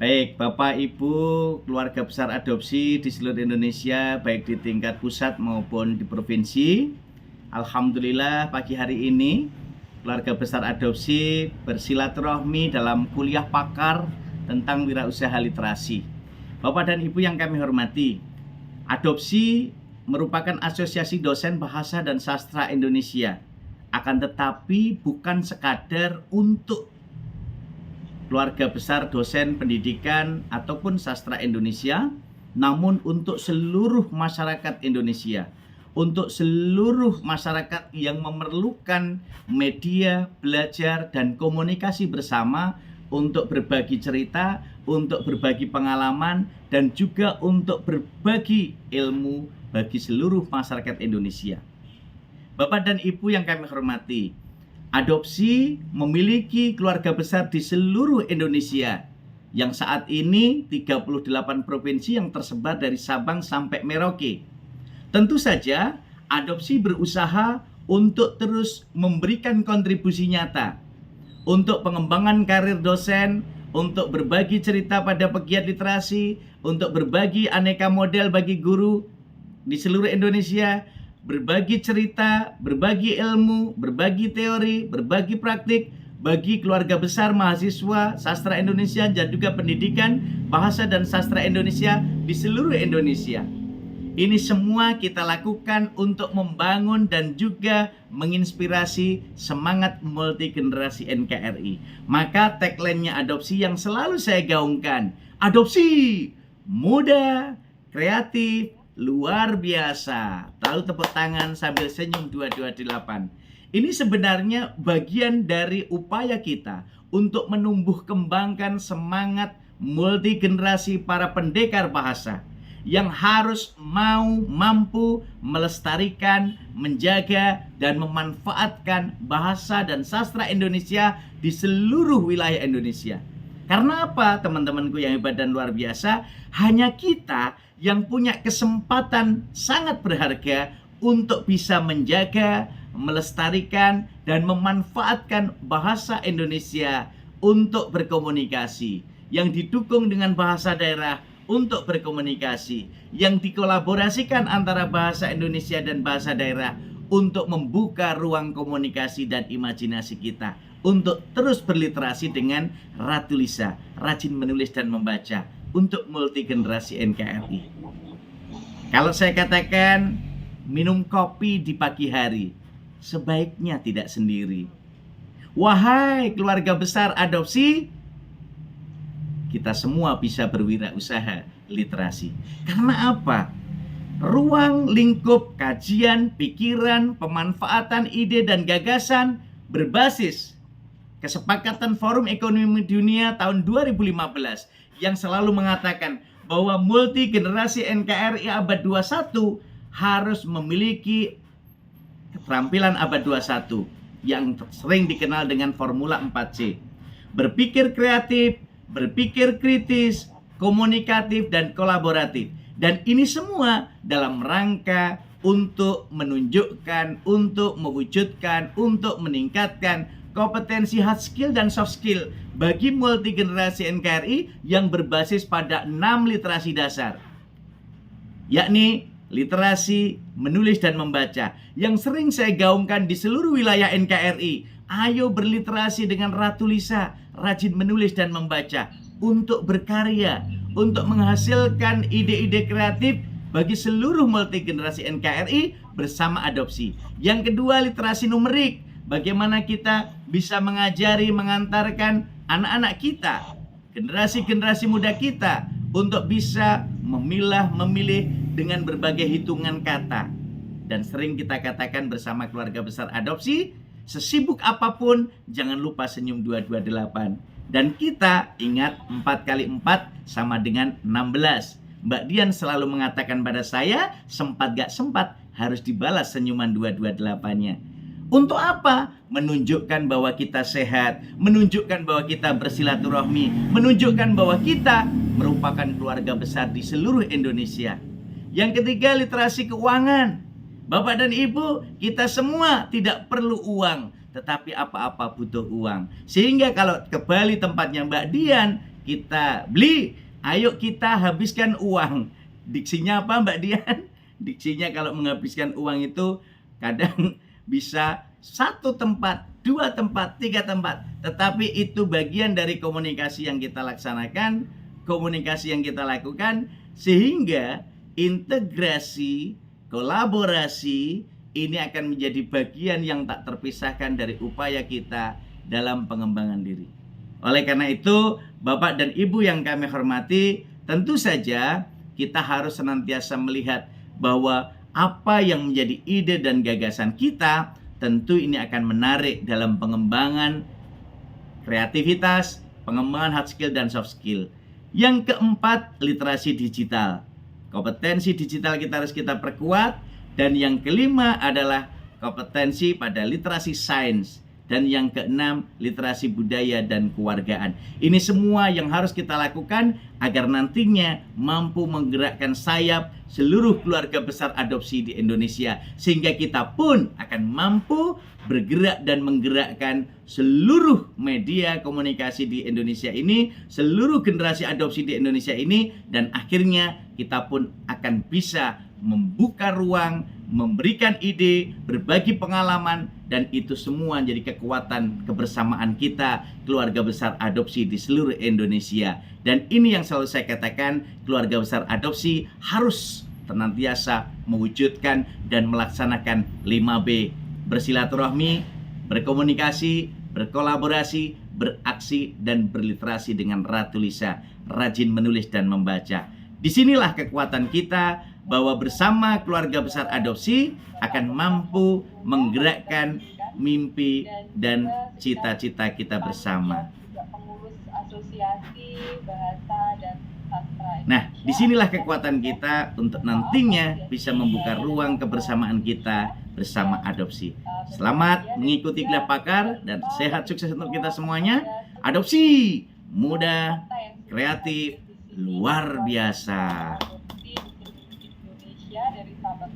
Baik, Bapak Ibu, keluarga besar adopsi di seluruh Indonesia, baik di tingkat pusat maupun di provinsi. Alhamdulillah pagi hari ini keluarga besar adopsi bersilaturahmi dalam kuliah pakar tentang wirausaha literasi. Bapak dan Ibu yang kami hormati, adopsi merupakan asosiasi dosen bahasa dan sastra Indonesia. Akan tetapi bukan sekadar untuk keluarga besar dosen pendidikan ataupun sastra Indonesia, namun untuk seluruh masyarakat Indonesia, untuk seluruh masyarakat yang memerlukan media, belajar, dan komunikasi bersama untuk berbagi cerita, untuk berbagi pengalaman, dan juga untuk berbagi ilmu bagi seluruh masyarakat Indonesia. Bapak dan Ibu yang kami hormati, adopsi memiliki keluarga besar di seluruh Indonesia yang saat ini 38 provinsi yang tersebar dari Sabang sampai Merauke. Tentu saja adopsi berusaha untuk terus memberikan kontribusi nyata untuk pengembangan karir dosen, untuk berbagi cerita pada pegiat literasi, untuk berbagi aneka model bagi guru di seluruh Indonesia, berbagi cerita, berbagi ilmu, berbagi teori, berbagi praktik bagi keluarga besar mahasiswa sastra Indonesia dan juga pendidikan bahasa dan sastra Indonesia di seluruh Indonesia. Ini semua kita lakukan untuk membangun dan juga menginspirasi semangat multigenerasi NKRI. Maka tagline-nya adopsi yang selalu saya gaungkan, adopsi muda, kreatif, luar biasa. Lalu tepuk tangan sambil senyum 228. Ini sebenarnya bagian dari upaya kita untuk menumbuh kembangkan semangat multigenerasi para pendekar bahasa yang harus mampu melestarikan, menjaga, dan memanfaatkan bahasa dan sastra Indonesia di seluruh wilayah Indonesia. Karena apa, teman-temanku yang hebat dan luar biasa? Hanya kita yang punya kesempatan sangat berharga untuk bisa menjaga, melestarikan, dan memanfaatkan bahasa Indonesia untuk berkomunikasi, yang didukung dengan bahasa daerah untuk berkomunikasi, yang dikolaborasikan antara bahasa Indonesia dan bahasa daerah untuk membuka ruang komunikasi dan imajinasi kita untuk terus berliterasi dengan Ratu Lisa, rajin menulis dan membaca untuk multigenerasi NKRI. Kalau saya katakan minum kopi di pagi hari, sebaiknya tidak sendiri. Wahai keluarga besar adopsi, kita semua bisa berwirausaha literasi. Karena apa? Ruang lingkup kajian, pikiran, pemanfaatan ide dan gagasan berbasis Kesepakatan Forum Ekonomi Dunia tahun 2015 yang selalu mengatakan bahwa multigenerasi NKRI abad 21 harus memiliki keterampilan abad 21 yang sering dikenal dengan formula 4C. Berpikir kreatif, berpikir kritis, komunikatif, dan kolaboratif. Dan ini semua dalam rangka untuk menunjukkan, untuk mewujudkan, untuk meningkatkan kompetensi hard skill dan soft skill bagi multigenerasi NKRI yang berbasis pada 6 literasi dasar, yakni literasi, menulis dan membaca, yang sering saya gaungkan di seluruh wilayah NKRI. Ayo berliterasi dengan Ratu Lisa, rajin menulis dan membaca untuk berkarya, untuk menghasilkan ide-ide kreatif bagi seluruh multigenerasi NKRI bersama adopsi. Yang kedua, literasi numerik. Bagaimana kita bisa mengajari, mengantarkan anak-anak kita, generasi-generasi muda kita untuk bisa memilah, memilih dengan berbagai hitungan kata. Dan sering kita katakan bersama keluarga besar adopsi, sesibuk apapun jangan lupa senyum 228. Dan kita ingat 4 kali 4 sama dengan 16. Mbak Dian selalu mengatakan pada saya, sempat gak sempat harus dibalas senyuman 228-nya. Untuk apa? Menunjukkan bahwa kita sehat, menunjukkan bahwa kita bersilaturahmi, menunjukkan bahwa kita merupakan keluarga besar di seluruh Indonesia. Yang ketiga, literasi keuangan. Bapak dan Ibu, kita semua tidak perlu uang, tetapi apa-apa butuh uang. Sehingga kalau ke Bali tempatnya Mbak Dian, kita beli, ayo kita habiskan uang. Diksinya apa Mbak Dian? Diksinya kalau menghabiskan uang itu kadang bisa 1 tempat, 2 tempat, 3 tempat. Tetapi itu bagian dari komunikasi yang kita laksanakan, komunikasi yang kita lakukan, sehingga integrasi, kolaborasi ini akan menjadi bagian yang tak terpisahkan dari upaya kita dalam pengembangan diri. Oleh karena itu, Bapak dan Ibu yang kami hormati, tentu saja kita harus senantiasa melihat bahwa apa yang menjadi ide dan gagasan kita, tentu ini akan menarik dalam pengembangan kreativitas, pengembangan hard skill dan soft skill. Yang keempat, literasi digital. Kompetensi digital kita harus kita perkuat. Dan yang kelima adalah kompetensi pada literasi sains. Dan yang keenam, literasi budaya dan kewargaan. Ini semua yang harus kita lakukan agar nantinya mampu menggerakkan sayap seluruh keluarga besar adopsi di Indonesia. Sehingga kita pun akan mampu bergerak dan menggerakkan seluruh media komunikasi di Indonesia ini, seluruh generasi adopsi di Indonesia ini, dan akhirnya kita pun akan bisa membuka ruang, memberikan ide, berbagi pengalaman, dan itu semua jadi kekuatan kebersamaan kita, keluarga besar adopsi di seluruh Indonesia. Dan ini yang selalu saya katakan, keluarga besar adopsi harus senantiasa mewujudkan dan melaksanakan 5B. Bersilaturahmi, berkomunikasi, berkolaborasi, beraksi, dan berliterasi dengan Ratu Lisa, rajin menulis dan membaca. Disinilah kekuatan kita bahwa bersama keluarga besar adopsi akan mampu menggerakkan mimpi dan cita-cita kita bersama. Pengurus Asosiasi Bahasa dan Sastra. Nah, disinilah kekuatan kita untuk nantinya bisa membuka ruang kebersamaan kita bersama adopsi. Selamat mengikuti Gelar Pakar dan sehat sukses untuk kita semuanya. Adopsi mudah, kreatif, luar biasa. Indonesia dari Sabang